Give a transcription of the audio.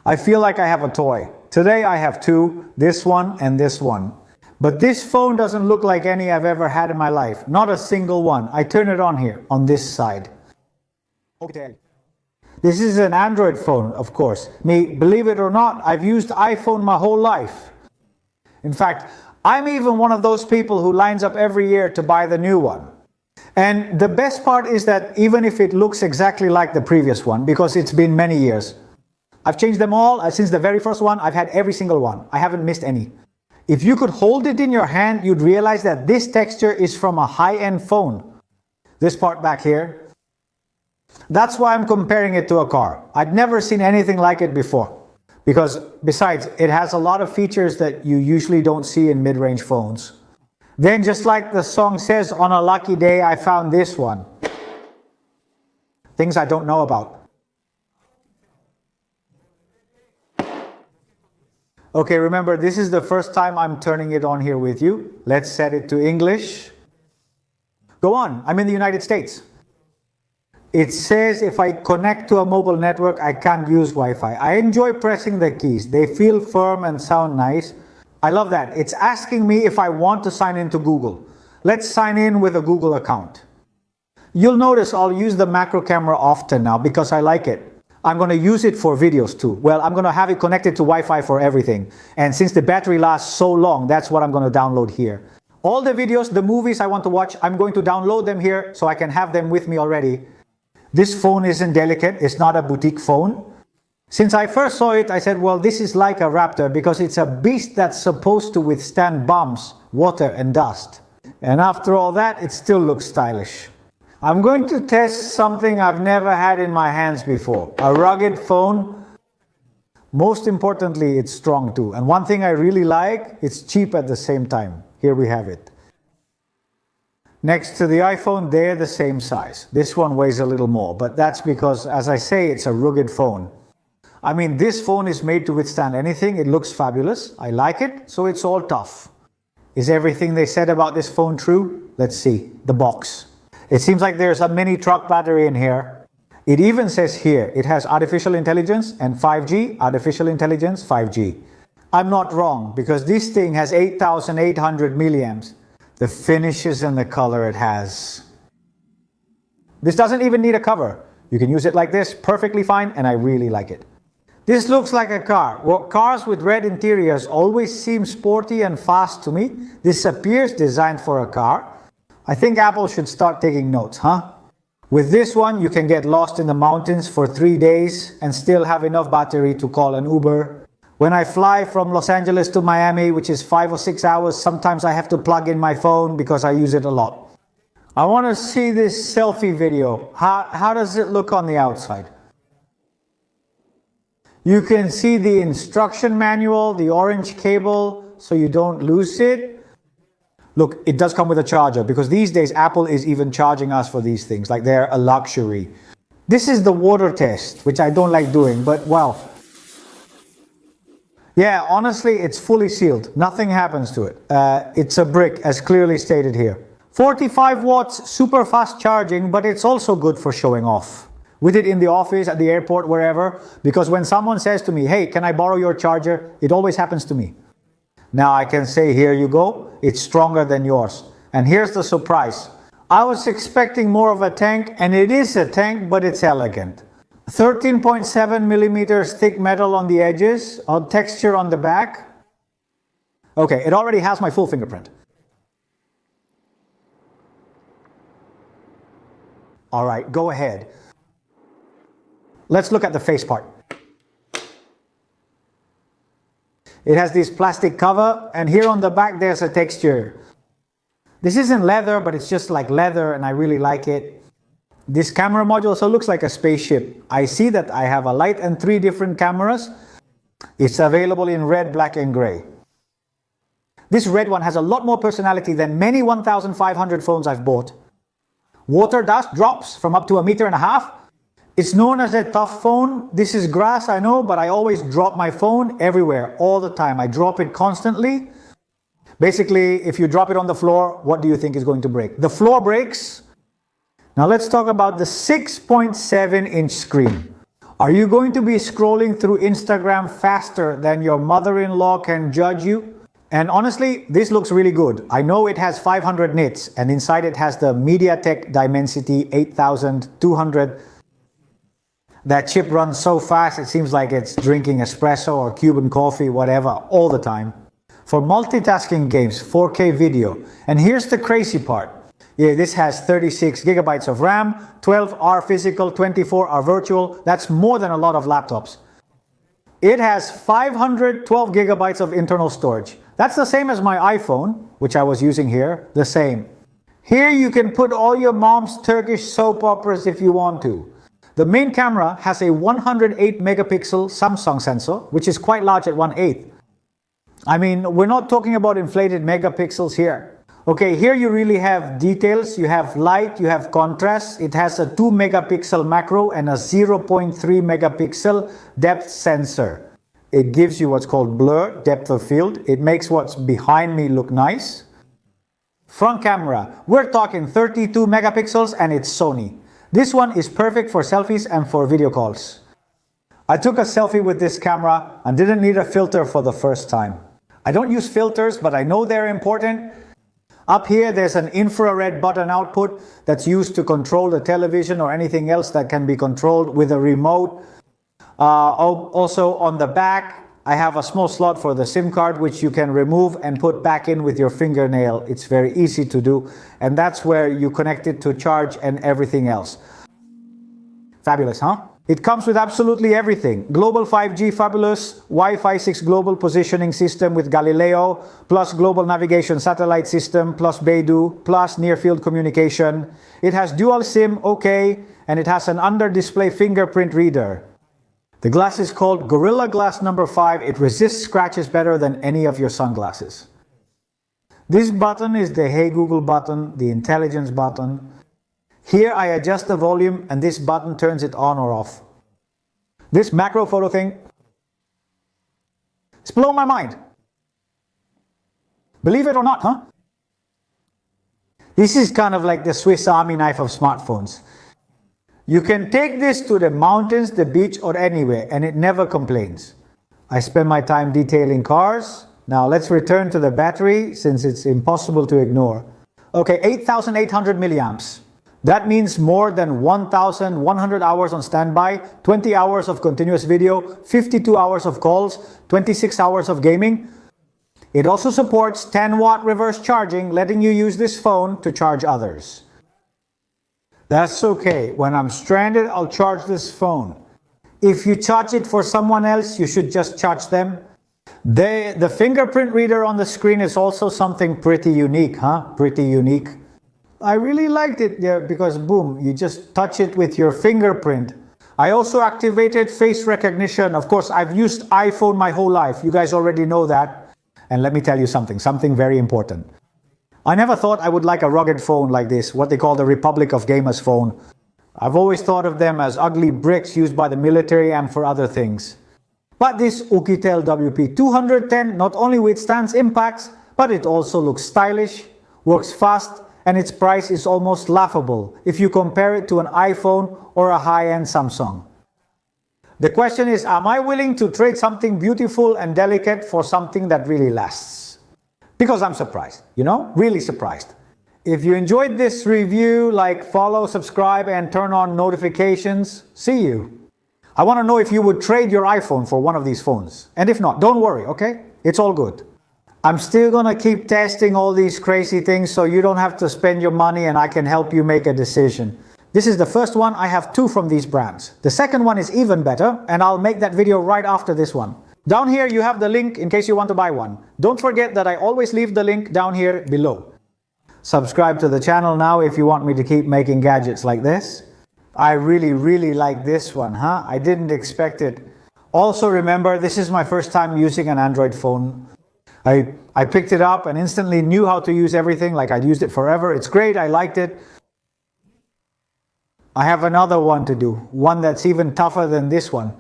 I feel like I have a toy. Today I have two, this one and this one. But this phone doesn't look like any I've ever had in my life. Not a single one. I turn it on here, on this side. Oukitel. This is an Android phone, of course. Believe it or not, I've used iPhone my whole life. In fact, I'm even one of those people who lines up every year to buy the new one. And the best part is that even if it looks exactly like the previous one, because it's been many years, I've changed them all. Since the very first one, I've had every single one. I haven't missed any. If you could hold it in your hand, you'd realize that this texture is from a high-end phone. This part back here. That's why I'm comparing it to a car. I'd never seen anything like it before. Because besides, it has a lot of features that you usually don't see in mid-range phones. Then just like the song says, on a lucky day I found this one. Things I don't know about. Okay, remember, this is the first time I'm turning it on here with you. Let's set it to English. Go on, I'm in the United States. It says if I connect to a mobile network, I can't use Wi-Fi. I enjoy pressing the keys. They feel firm and sound nice. I love that. It's asking me if I want to sign into Google. Let's sign in with a Google account. You'll notice I'll use the macro camera often now because I like it. I'm going to use it for videos too. Well, I'm going to have it connected to Wi-Fi for everything. And since the battery lasts so long, that's what I'm going to download here. All the videos, the movies I want to watch, I'm going to download them here so I can have them with me already. This phone isn't delicate. It's not a boutique phone. Since I first saw it, I said, well, this is like a Raptor because it's a beast that's supposed to withstand bombs, water, and dust. And after all that, it still looks stylish. I'm going to test something I've never had in my hands before. A rugged phone. Most importantly, it's strong too. And one thing I really like, it's cheap at the same time. Here we have it. Next to the iPhone, they're the same size. This one weighs a little more, but that's because, as I say, it's a rugged phone. I mean, this phone is made to withstand anything. It looks fabulous. I like it, so it's all tough. Is everything they said about this phone true? Let's see. The box. It seems like there's a mini truck battery in here. It even says here, it has artificial intelligence and 5G, artificial intelligence, 5G. I'm not wrong, because this thing has 8,800 milliamps. The finishes and the color it has. This doesn't even need a cover. You can use it like this, perfectly fine, and I really like it. This looks like a car. Well, cars with red interiors always seem sporty and fast to me. This appears designed for a car. I think Apple should start taking notes, huh? With this one, you can get lost in the mountains for 3 days and still have enough battery to call an Uber. When I fly from Los Angeles to Miami, which is 5 or 6 hours, sometimes I have to plug in my phone because I use it a lot. I want to see this selfie video. How does it look on the outside? You can see the instruction manual, the orange cable, so you don't lose it. Look, it does come with a charger because these days Apple is even charging us for these things, like they're a luxury. This is the water test, which I don't like doing, but well. Yeah, honestly, it's fully sealed. Nothing happens to it. It's a brick, as clearly stated here. 45 watts, super fast charging, but it's also good for showing off. With it in the office, at the airport, wherever, because when someone says to me, hey, can I borrow your charger? It always happens to me. Now I can say, here you go. It's stronger than yours. And here's the surprise. I was expecting more of a tank, and it is a tank, but it's elegant. 13.7 millimeters thick metal on the edges, texture on the back. Okay, it already has my full fingerprint. All right, go ahead. Let's look at the face part. It has this plastic cover, and here on the back there's a texture. This isn't leather, but it's just like leather, and I really like it. This camera module also looks like a spaceship. I see that I have a light and 3 different cameras. It's available in red, black, and gray. This red one has a lot more personality than many 1,500 phones I've bought. Water dust drops from up to 1.5 meters. It's known as a tough phone. This is grass, I know, but I always drop my phone everywhere, all the time. I drop it constantly. Basically, if you drop it on the floor, what do you think is going to break? The floor breaks. Now let's talk about the 6.7-inch screen. Are you going to be scrolling through Instagram faster than your mother-in-law can judge you? And honestly, this looks really good. I know it has 500 nits, and inside it has the MediaTek Dimensity 8200. That chip runs so fast, it seems like it's drinking espresso or Cuban coffee, whatever, all the time. For multitasking games, 4K video. And here's the crazy part. Yeah, this has 36 gigabytes of RAM, 12 are physical, 24 are virtual. That's more than a lot of laptops. It has 512 gigabytes of internal storage. That's the same as my iPhone, which I was using here, the same. Here you can put all your mom's Turkish soap operas if you want to. The main camera has a 108 megapixel Samsung sensor, which is quite large at 1/8. I mean, we're not talking about inflated megapixels here. Okay, here you really have details, you have light, you have contrast. It has a 2 megapixel macro and a 0.3 megapixel depth sensor. It gives you what's called blur, depth of field. It makes what's behind me look nice. Front camera, we're talking 32 megapixels and it's Sony. This one is perfect for selfies and for video calls. I took a selfie with this camera and didn't need a filter for the first time. I don't use filters, but I know they're important. Up here, there's an infrared button output that's used to control the television or anything else that can be controlled with a remote. Also on the back, I have a small slot for the SIM card, which you can remove and put back in with your fingernail. It's very easy to do. And that's where you connect it to charge and everything else. Fabulous, huh? It comes with absolutely everything. Global 5G fabulous, Wi-Fi 6 global positioning system with Galileo, plus global navigation satellite system, plus Beidou, plus near-field communication. It has dual SIM, okay, and it has an under-display fingerprint reader. The glass is called Gorilla Glass number 5. It resists scratches better than any of your sunglasses. This button is the Hey Google button, the intelligence button. Here I adjust the volume and this button turns it on or off. This macro photo thing, it's blown my mind. Believe it or not, huh? This is kind of like the Swiss Army knife of smartphones. You can take this to the mountains, the beach, or anywhere, and it never complains. I spend my time detailing cars. Now let's return to the battery since it's impossible to ignore. Okay, 8,800 milliamps. That means more than 1,100 hours on standby, 20 hours of continuous video, 52 hours of calls, 26 hours of gaming. It also supports 10-watt reverse charging, letting you use this phone to charge others. That's okay. When I'm stranded, I'll charge this phone. If you charge it for someone else, you should just charge them. The fingerprint reader on the screen is also something pretty unique, huh? Pretty unique. I really liked it there because boom, you just touch it with your fingerprint. I also activated face recognition. Of course, I've used iPhone my whole life. You guys already know that. And let me tell you something very important. I never thought I would like a rugged phone like this, what they call the Republic of Gamers phone. I've always thought of them as ugly bricks used by the military and for other things. But this Oukitel WP210 not only withstands impacts, but it also looks stylish, works fast, and its price is almost laughable if you compare it to an iPhone or a high-end Samsung. The question is, am I willing to trade something beautiful and delicate for something that really lasts? Because I'm surprised, you know, really surprised. If you enjoyed this review, like, follow, subscribe, and turn on notifications. See you. I want to know if you would trade your iPhone for one of these phones. And if not, don't worry, okay? It's all good. I'm still gonna keep testing all these crazy things so you don't have to spend your money and I can help you make a decision. This is the first one. I have 2 from these brands. The second one is even better, and I'll make that video right after this one. Down here you have the link in case you want to buy one. Don't forget that I always leave the link down here below. Subscribe to the channel now if you want me to keep making gadgets like this. I really like this one, huh? I didn't expect it. Also remember, this is my first time using an Android phone. I picked it up and instantly knew how to use everything, like I'd used it forever. It's great, I liked it. I have another one to do, one that's even tougher than this one.